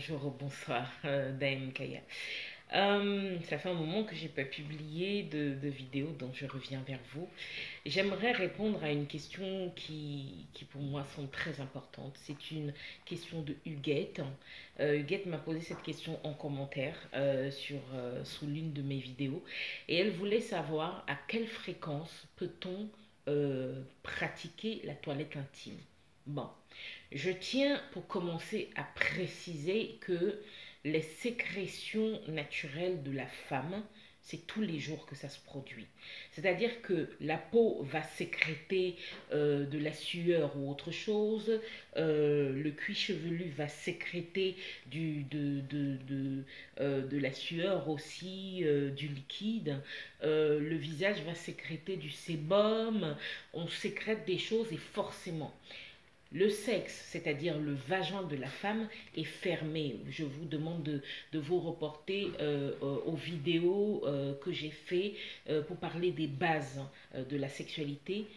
bonjour, bonsoir, Daim Kaya. Ça fait un moment que j'ai pas publié de vidéo, donc je reviens vers vous. J'aimerais répondre à une question qui pour moi semble très importante. C'est une question de Huguette. Huguette m'a posé cette question en commentaire sous l'une de mes vidéos. Et elle voulait savoir à quelle fréquence peut-on pratiquer la toilette intime. Bon, je tiens pour commencer à préciser que les sécrétions naturelles de la femme, c'est tous les jours que ça se produit. C'est-à-dire que la peau va sécréter de la sueur ou autre chose, le cuir chevelu va sécréter de la sueur aussi, du liquide, le visage va sécréter du sébum, on sécrète des choses et forcément le sexe, c'est-à-dire le vagin de la femme, est fermé. Je vous demande de vous reporter aux vidéos que j'ai fait pour parler des bases de la sexualité.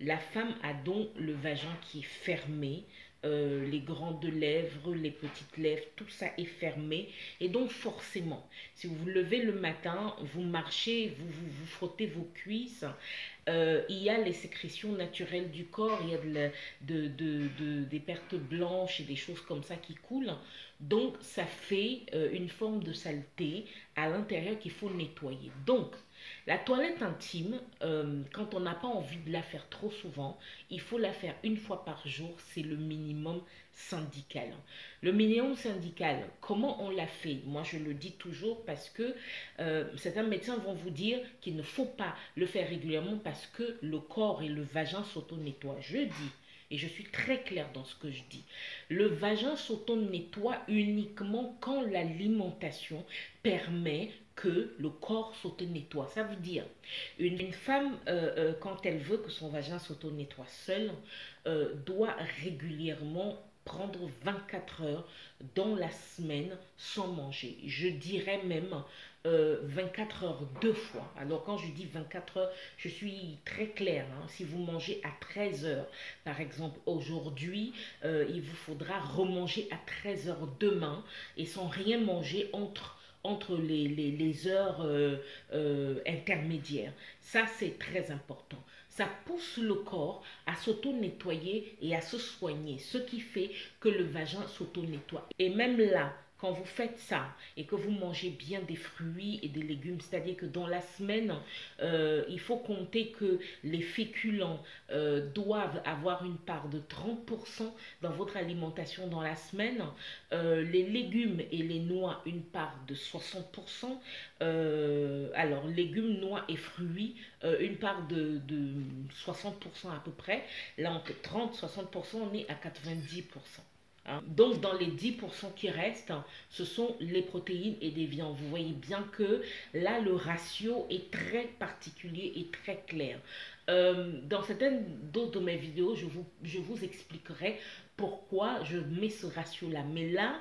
La femme a donc le vagin qui est fermé, les grandes lèvres, les petites lèvres, tout ça est fermé. Et donc forcément, si vous vous levez le matin, vous marchez, vous frottez vos cuisses, il y a les sécrétions naturelles du corps, il y a des pertes blanches et des choses comme ça qui coulent. Donc ça fait une forme de saleté à l'intérieur qu'il faut nettoyer. Donc la toilette intime, quand on n'a pas envie de la faire trop souvent, il faut la faire une fois par jour, c'est le minimum syndical. Le minimum syndical, comment on l'a fait? Moi je le dis toujours parce que certains médecins vont vous dire qu'il ne faut pas le faire régulièrement parce que le corps et le vagin s'auto-nettoient. Je dis, et je suis très claire dans ce que je dis, le vagin s'auto-nettoie uniquement quand l'alimentation permet que le corps s'auto-nettoie. Ça veut dire, une femme, quand elle veut que son vagin s'auto-nettoie seule, doit régulièrement prendre 24 heures dans la semaine sans manger. Je dirais même 24 heures deux fois. Alors quand je dis 24 heures, je suis très claire. Hein. Si vous mangez à 13 heures, par exemple aujourd'hui, il vous faudra remanger à 13 heures demain et sans rien manger entre les heures intermédiaires. Ça, c'est très important. Ça pousse le corps à s'auto-nettoyer et à se soigner, ce qui fait que le vagin s'auto-nettoie. Et même là, quand vous faites ça et que vous mangez bien des fruits et des légumes, c'est-à-dire que dans la semaine, il faut compter que les féculents doivent avoir une part de 30% dans votre alimentation dans la semaine, les légumes et les noix une part de 60%, alors légumes, noix et fruits une part de 60% à peu près, là entre 30-60% on est à 90%. Hein. Donc, dans les 10% qui restent, ce sont les protéines et des viandes. Vous voyez bien que là, le ratio est très particulier et très clair. Dans certaines d'autres de mes vidéos, je vous expliquerai pourquoi je mets ce ratio-là. Mais là,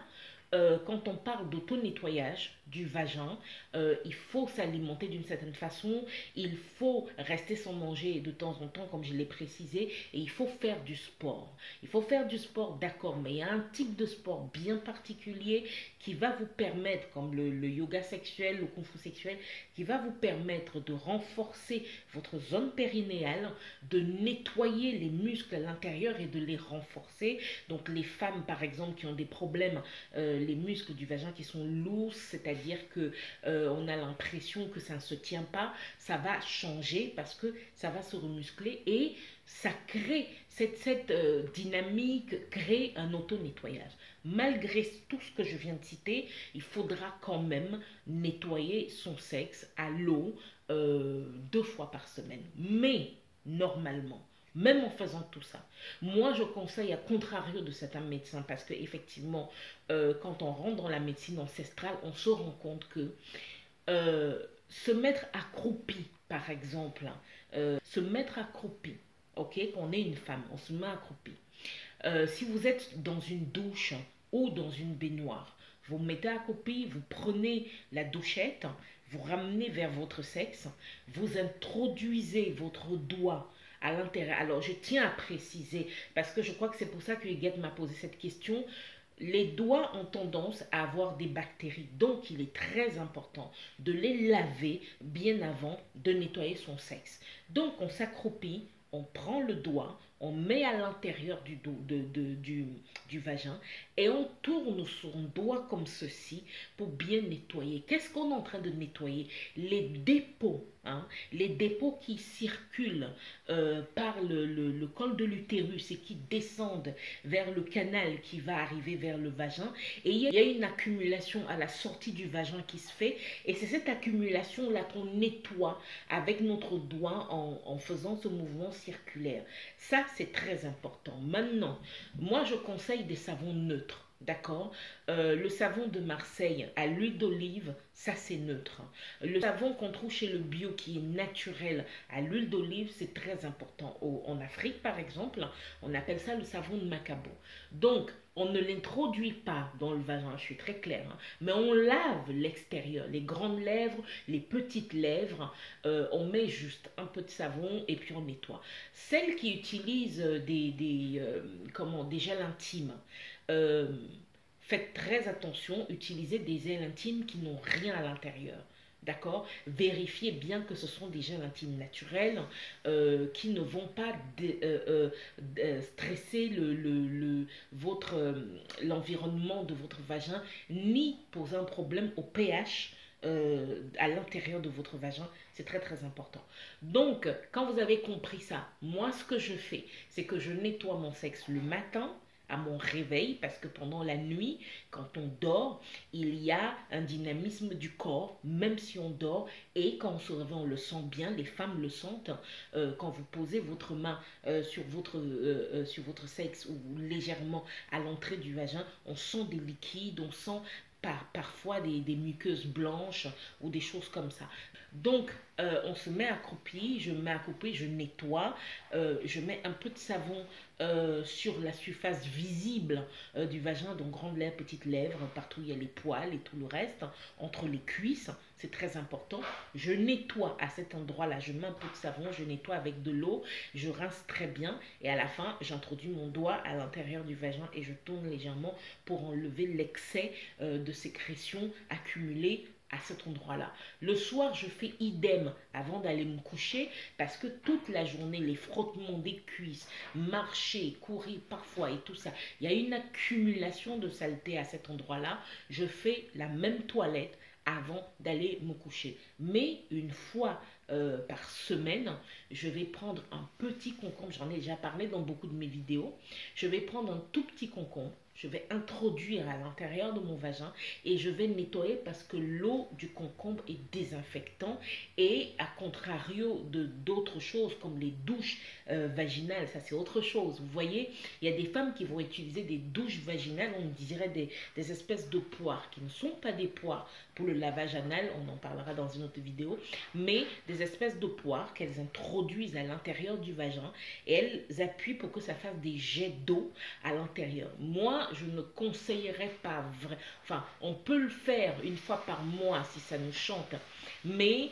quand on parle d'auto-nettoyage du vagin, il faut s'alimenter d'une certaine façon, il faut rester sans manger de temps en temps, comme je l'ai précisé, et il faut faire du sport. Il faut faire du sport, d'accord, mais il y a un type de sport bien particulier qui va vous permettre, comme le yoga sexuel, le kung fu sexuel, qui va vous permettre de renforcer votre zone périnéale, de nettoyer les muscles à l'intérieur et de les renforcer. Donc les femmes, par exemple, qui ont des problèmes, les muscles du vagin qui sont lourds, c'est-à-dire que on a l'impression que ça ne se tient pas, ça va changer parce que ça va se remuscler et ça crée cette dynamique, crée un auto-nettoyage. Malgré tout ce que je viens de citer, il faudra quand même nettoyer son sexe à l'eau 2 fois par semaine. Mais normalement, même en faisant tout ça, moi je conseille à contrario de certains médecins parce que effectivement, quand on rentre dans la médecine ancestrale, on se rend compte que se mettre accroupi, par exemple, se mettre accroupi, ok, qu'on est une femme, on se met accroupi. Si vous êtes dans une douche ou dans une baignoire, vous mettez accroupi, vous prenez la douchette, vous ramenez vers votre sexe, vous introduisez votre doigt à l'intérieur. Alors, je tiens à préciser, parce que je crois que c'est pour ça que Huguette m'a posé cette question. les doigts ont tendance à avoir des bactéries. Donc, il est très important de les laver bien avant de nettoyer son sexe. Donc, on s'accroupit, on prend le doigt, on met à l'intérieur du vagin et on tourne son doigt comme ceci pour bien nettoyer. Qu'est-ce qu'on est en train de nettoyer? Les dépôts, hein, les dépôts qui circulent par le col de l'utérus et qui descendent vers le canal qui va arriver vers le vagin. Et il y a une accumulation à la sortie du vagin qui se fait. Et c'est cette accumulation-là qu'on nettoie avec notre doigt en faisant ce mouvement circulaire. Ça, c'est très important. Maintenant, moi, je conseille des savons neutres. D'accord. Le savon de Marseille à l'huile d'olive, ça c'est neutre. Le savon qu'on trouve chez le bio qui est naturel à l'huile d'olive, c'est très important. En Afrique, par exemple, on appelle ça le savon de Macabo. Donc, on ne l'introduit pas dans le vagin, je suis très claire, hein, mais on lave l'extérieur, les grandes lèvres, les petites lèvres, on met juste un peu de savon et puis on nettoie. Celles qui utilisent des gels intimes, euh, faites très attention, utilisez des gels intimes qui n'ont rien à l'intérieur. D'accord. Vérifiez bien que ce sont des gels intimes naturels qui ne vont pas stresser l'environnement de votre vagin ni poser un problème au pH à l'intérieur de votre vagin. C'est très très important. Donc, quand vous avez compris ça, moi ce que je fais, c'est que je nettoie mon sexe le matin à mon réveil, parce que pendant la nuit, quand on dort, il y a un dynamisme du corps, même si on dort, et quand on se réveille, on le sent bien, les femmes le sentent, quand vous posez votre main sur votre sexe ou légèrement à l'entrée du vagin, on sent des liquides, on sent parfois des muqueuses blanches ou des choses comme ça. Donc, on se met accroupi, je me mets accroupi, je nettoie, je mets un peu de savon sur la surface visible du vagin, donc grandes lèvres, petites lèvres, partout il y a les poils et tout le reste, entre les cuisses, c'est très important. Je nettoie à cet endroit-là, je mets un peu de savon, je nettoie avec de l'eau, je rince très bien et à la fin, j'introduis mon doigt à l'intérieur du vagin et je tourne légèrement pour enlever l'excès de sécrétion accumulée à cet endroit-là. Le soir, je fais idem avant d'aller me coucher parce que toute la journée, les frottements des cuisses, marcher, courir parfois et tout ça, il y a une accumulation de saleté à cet endroit-là. Je fais la même toilette avant d'aller me coucher. Mais une fois par semaine, je vais prendre un petit concombre, j'en ai déjà parlé dans beaucoup de mes vidéos, je vais prendre un tout petit concombre, je vais introduire à l'intérieur de mon vagin et je vais nettoyer parce que l'eau du concombre est désinfectant et à contrario de d'autres choses comme les douches vaginales, ça c'est autre chose. Vous voyez, il y a des femmes qui vont utiliser des douches vaginales, on dirait des espèces de poires qui ne sont pas des poires pour le lavage anal, on en parlera dans une autre vidéo, mais des espèces de poires qu'elles introduisent à l'intérieur du vagin et elles appuient pour que ça fasse des jets d'eau à l'intérieur. Moi, je ne conseillerais pas vrai. Enfin, on peut le faire une fois par mois si ça nous chante, mais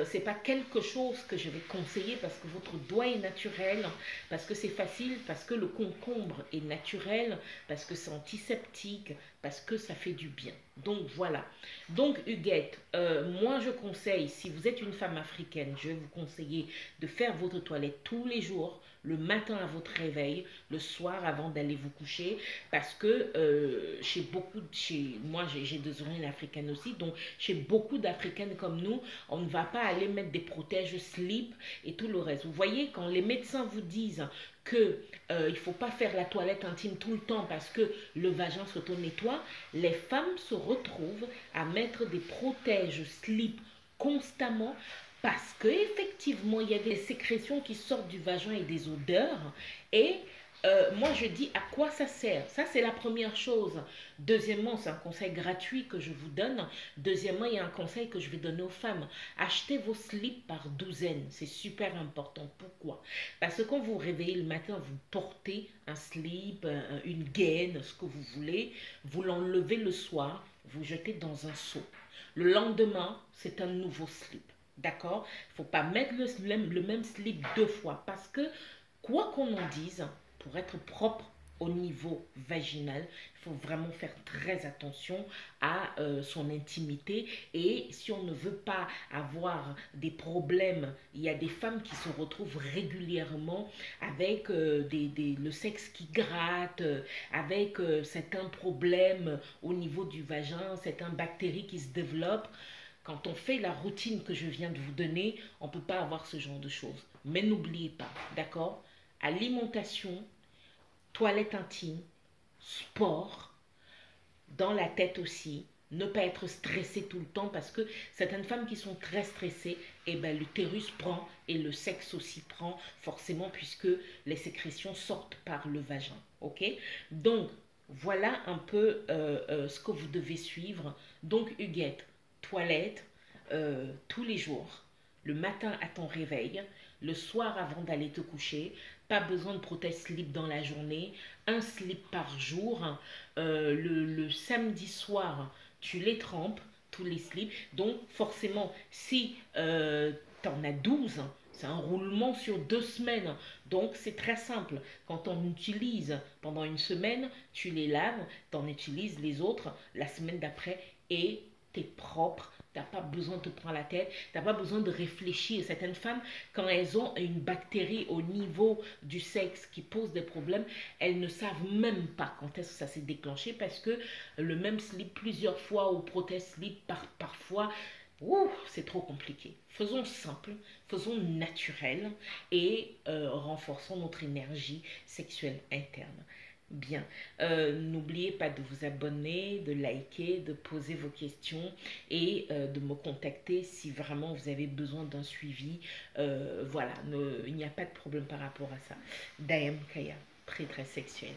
c'est pas quelque chose que je vais conseiller parce que votre doigt est naturel, parce que c'est facile, parce que le concombre est naturel, parce que c'est antiseptique, parce que ça fait du bien. Donc voilà. Donc Huguette, moi je conseille, si vous êtes une femme africaine, je vais vous conseiller de faire votre toilette tous les jours, le matin à votre réveil, le soir avant d'aller vous coucher, parce que moi j'ai des origines africaines aussi, donc chez beaucoup d'Africaines comme nous, on ne va pas aller mettre des protèges slip et tout le reste. Vous voyez, quand les médecins vous disent que il ne faut pas faire la toilette intime tout le temps parce que le vagin s'auto-nettoie, les femmes se retrouvent à mettre des protèges slip constamment parce qu'effectivement, il y a des sécrétions qui sortent du vagin et des odeurs. Et moi, je dis à quoi ça sert. Ça, c'est la première chose. Deuxièmement, c'est un conseil gratuit que je vous donne. Deuxièmement, il y a un conseil que je vais donner aux femmes. Achetez vos slips par douzaine. C'est super important. Pourquoi? Parce que quand vous vous réveillez le matin, vous portez un slip, une gaine, ce que vous voulez. Vous l'enlevez le soir, vous jetez dans un seau. Le lendemain, c'est un nouveau slip. D'accord? Il ne faut pas mettre le même slip deux fois parce que, quoi qu'on en dise, pour être propre, au niveau vaginal. Il faut vraiment faire très attention à son intimité. Et si on ne veut pas avoir des problèmes, il y a des femmes qui se retrouvent régulièrement avec le sexe qui gratte, avec certains problèmes au niveau du vagin, certaines bactéries qui se développent. Quand on fait la routine que je viens de vous donner, on ne peut pas avoir ce genre de choses. Mais n'oubliez pas, d'accord? Alimentation, toilette intime, sport, dans la tête aussi. Ne pas être stressé tout le temps parce que certaines femmes qui sont très stressées, eh ben, l'utérus prend et le sexe aussi prend forcément puisque les sécrétions sortent par le vagin. Ok? Donc, voilà un peu ce que vous devez suivre. Donc, Huguette, toilette tous les jours, le matin à ton réveil, le soir avant d'aller te coucher, pas besoin de prothèse slip dans la journée, un slip par jour, le samedi soir, tu les trempes, tous les slips, donc forcément, si tu en as 12, c'est un roulement sur 2 semaines. Donc, c'est très simple. Quand on utilise pendant une semaine, tu les laves, tu en utilises les autres la semaine d'après et tu es propre. Tu n'as pas besoin de te prendre la tête. Tu n'as pas besoin de réfléchir. Certaines femmes, quand elles ont une bactérie au niveau du sexe qui pose des problèmes, elles ne savent même pas quand est-ce que ça s'est déclenché parce que le même slip plusieurs fois ou prothèse slip parfois, c'est trop compliqué. Faisons simple, faisons naturel et renforçons notre énergie sexuelle interne. Bien, n'oubliez pas de vous abonner, de liker, de poser vos questions et de me contacter si vraiment vous avez besoin d'un suivi. Voilà, il n'y a pas de problème par rapport à ça. Daem Kaya, très très sexuel.